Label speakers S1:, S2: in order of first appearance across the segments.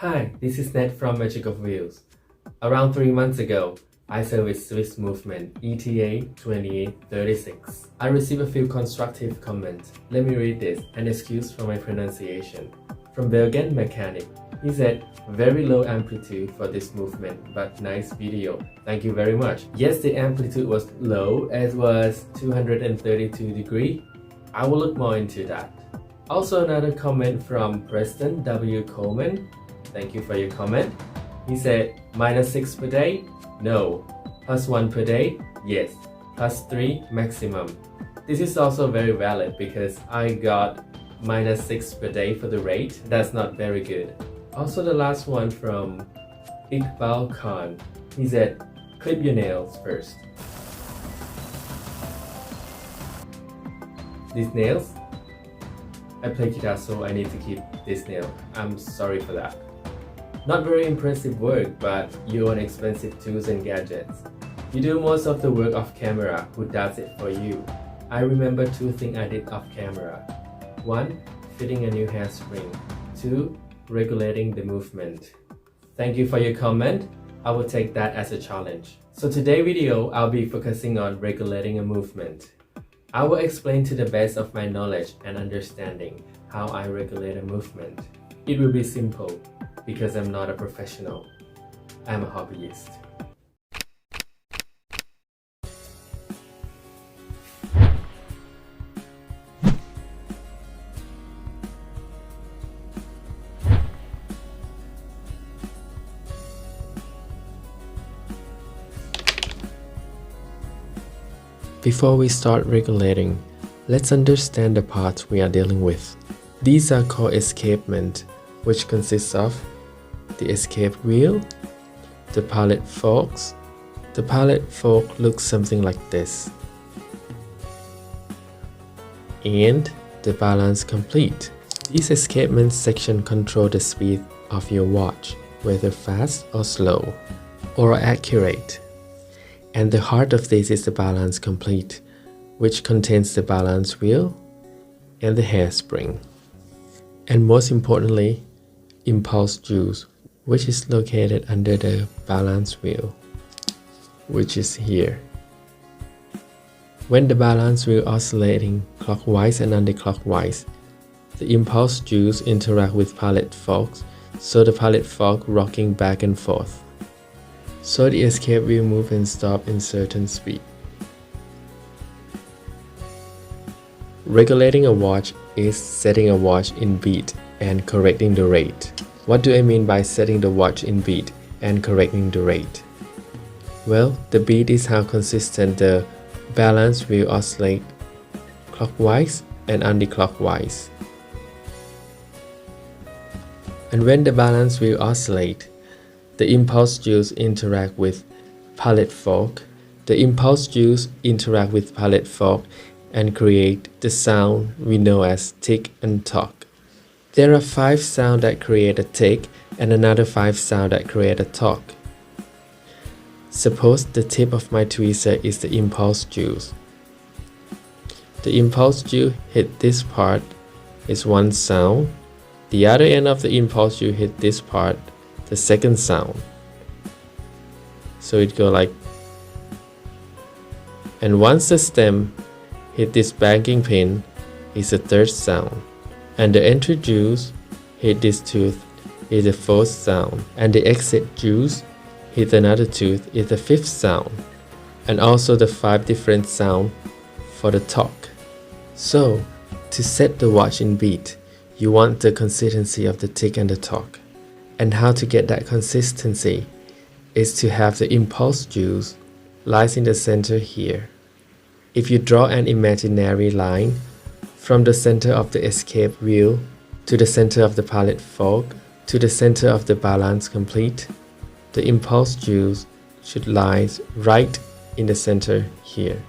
S1: Hi, this is Ned from Magic of Wheels. Around 3 months ago, I serviced Swiss Movement ETA 2836. I received a few constructive comments. Let me read this and excuse for my pronunciation. From Belgian Mechanic. He said, very low amplitude for this movement, but nice video. Thank you very much. Yes, the amplitude was low as was 232 degrees. I will look more into that. Also another comment from Preston W. Coleman. Thank you for your comment. He said, -6 per day? No. +1 per day? Yes. +3 maximum. This is also very valid because I got -6 per day for the rate. That's not very good. Also the last one from Iqbal Khan. He said, clip your nails first. These nails? I play guitar so I need to keep this nail. I'm sorry for that. Not very impressive work, but you own expensive tools and gadgets. You do most of the work off camera. Who does it for you? I remember 2 things I did off camera. 1. Fitting a new hairspring. 2. Regulating the movement. Thank you for your comment. I will take that as a challenge. So today's video, I'll be focusing on regulating a movement. I will explain to the best of my knowledge and understanding how I regulate a movement. It will be simple because I'm not a professional. I'm a hobbyist. Before we start regulating, let's understand the parts we are dealing with. These are called escapement, which consists of the escape wheel, the pallet forks. The pallet fork looks something like this, and the balance complete. These escapement sections control the speed of your watch, whether fast or slow, or accurate. And the heart of this is the balance complete, which contains the balance wheel and the hairspring. And most importantly, impulse juice, which is located under the balance wheel, which is here. When the balance wheel oscillating clockwise and anti-clockwise, the impulse juice interact with pallet forks, so the pallet fork rocking back and forth. So the escape wheel move and stop in certain speed. Regulating a watch is setting a watch in beat and correcting the rate. What do I mean by setting the watch in beat and correcting the rate? Well, the beat is how consistent the balance will oscillate clockwise and anti-clockwise. And when the balance will oscillate, the impulse juice interact with pallet fork. The impulse juice interact with pallet fork and create the sound we know as tick and tock. There are 5 sounds that create a tick and another 5 sounds that create a tock. Suppose the tip of my tweezer is the impulse juice. The impulse juice hit this part is 1 sound. The other end of the impulse juice hit this part, the second sound. So it go like, and once the stem hit this banking pin is the 3rd sound, and the entry juice hit this tooth is the 4th sound, and the exit juice hit another tooth is the 5th sound, and also the 5 different sounds for the torque. So to set the watch in beat, you want the consistency of the tick and the torque. And how to get that consistency is to have the impulse juice lies in the center here. If you draw an imaginary line from the center of the escape wheel to the center of the pallet fork to the center of the balance complete, the impulse juice should lie right in the center here.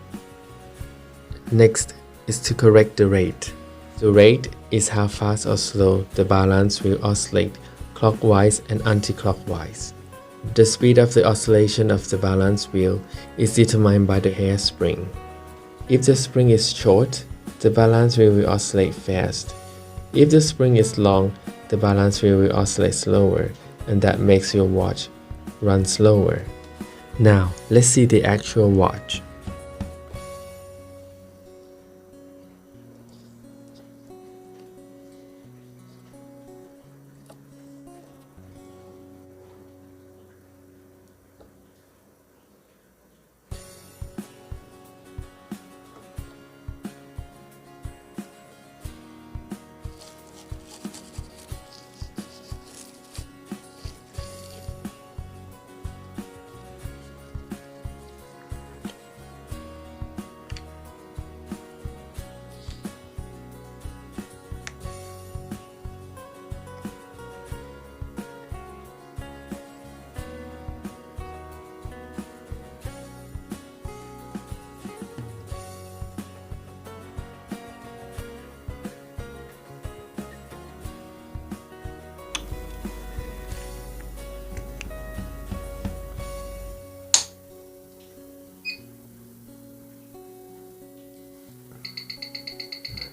S1: Next is to correct the rate. The rate is how fast or slow the balance will oscillate clockwise and anti-clockwise. The speed of the oscillation of the balance wheel is determined by the hairspring. If the spring is short, the balance wheel will oscillate fast. If the spring is long, the balance wheel will oscillate slower, and that makes your watch run slower. Now, let's see the actual watch.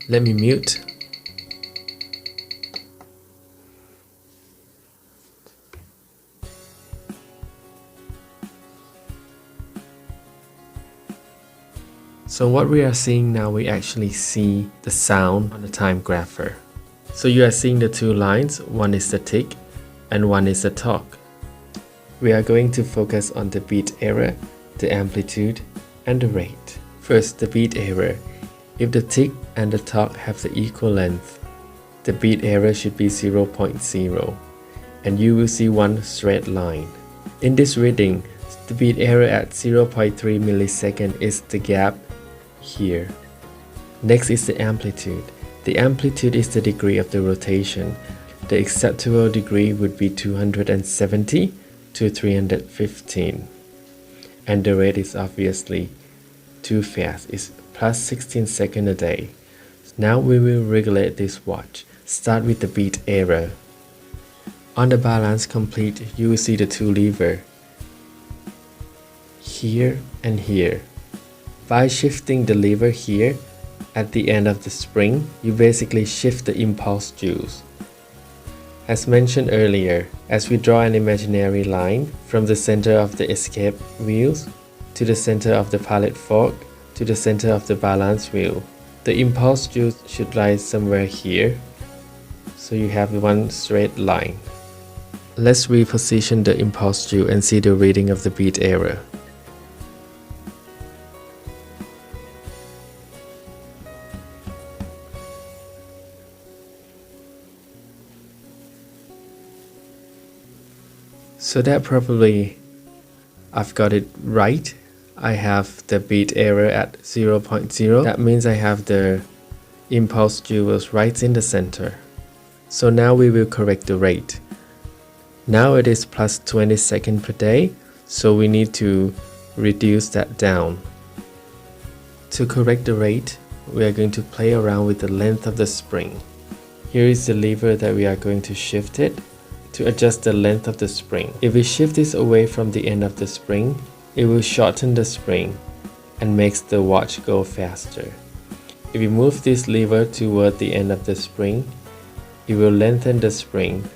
S1: Let me mute. So what we are seeing now, we actually see the sound on the time grapher. So you are seeing the two lines, one is the tick and one is the talk. We are going to focus on the beat error, the amplitude, and the rate. First, the beat error. If the tick and the talk have the equal length, the beat error should be 0.0, and you will see one straight line. In this reading, the beat error at 0.3 millisecond is the gap here. Next is the amplitude. The amplitude is the degree of the rotation. The acceptable degree would be 270 to 315. And the rate is obviously too fast. It's plus 16 seconds a day. Now we will regulate this watch. Start with the beat error. On the balance complete, you will see the two levers here and here. By shifting the lever here at the end of the spring, you basically shift the impulse juice. As mentioned earlier, as we draw an imaginary line from the center of the escape wheels to the center of the pallet fork to the center of the balance wheel, the impulse juice should lie somewhere here, so you have one straight line. Let's reposition the impulse juice and see the reading of the beat error. So that probably I've got it right. I have the beat error at 0.0. That means I have the impulse jewels right in the center. So now we will correct the rate. Now it is plus 20 seconds per day, so we need to reduce that down. To correct the rate, we are going to play around with the length of the spring. Here is the lever that we are going to shift it to adjust the length of the spring. If we shift this away from the end of the spring, it will shorten the spring and makes the watch go faster. If we move this lever toward the end of the spring, it will lengthen the spring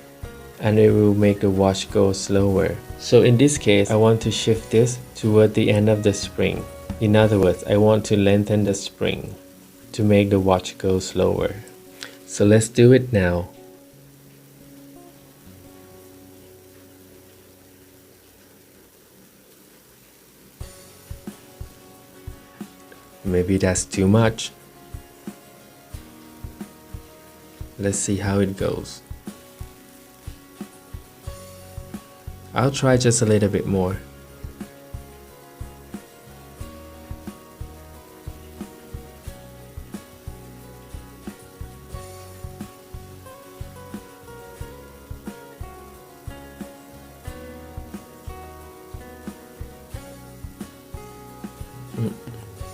S1: and it will make the watch go slower. So in this case, I want to shift this toward the end of the spring. In other words, I want to lengthen the spring to make the watch go slower. So let's do it now. Maybe that's too much. Let's see how it goes. I'll try just a little bit more.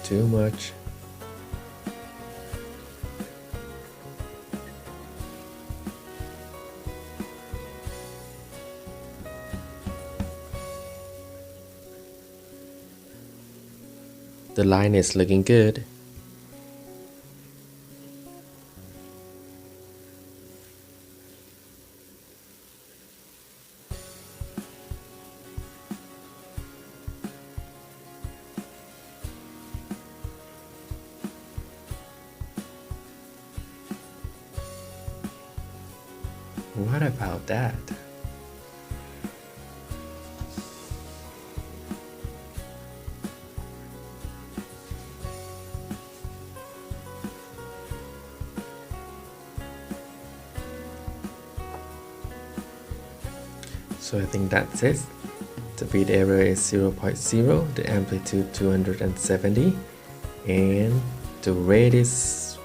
S1: Too much. The line is looking good. What about that? So I think that's it. The beat error is 0.0, the amplitude 270, and the rate is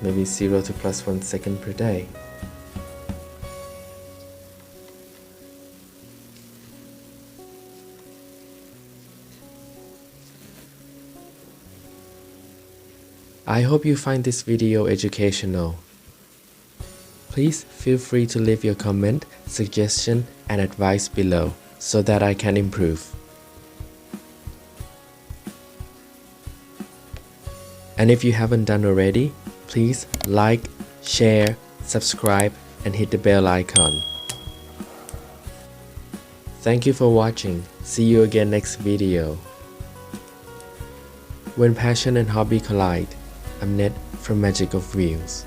S1: maybe 0 to plus 1 second per day. I hope you find this video educational. Please feel free to leave your comment, suggestion, and advice below so that I can improve. And if you haven't done already, please like, share, subscribe, and hit the bell icon. Thank you for watching. See you again next video. When passion and hobby collide, I'm Ned from Magic of Wheels.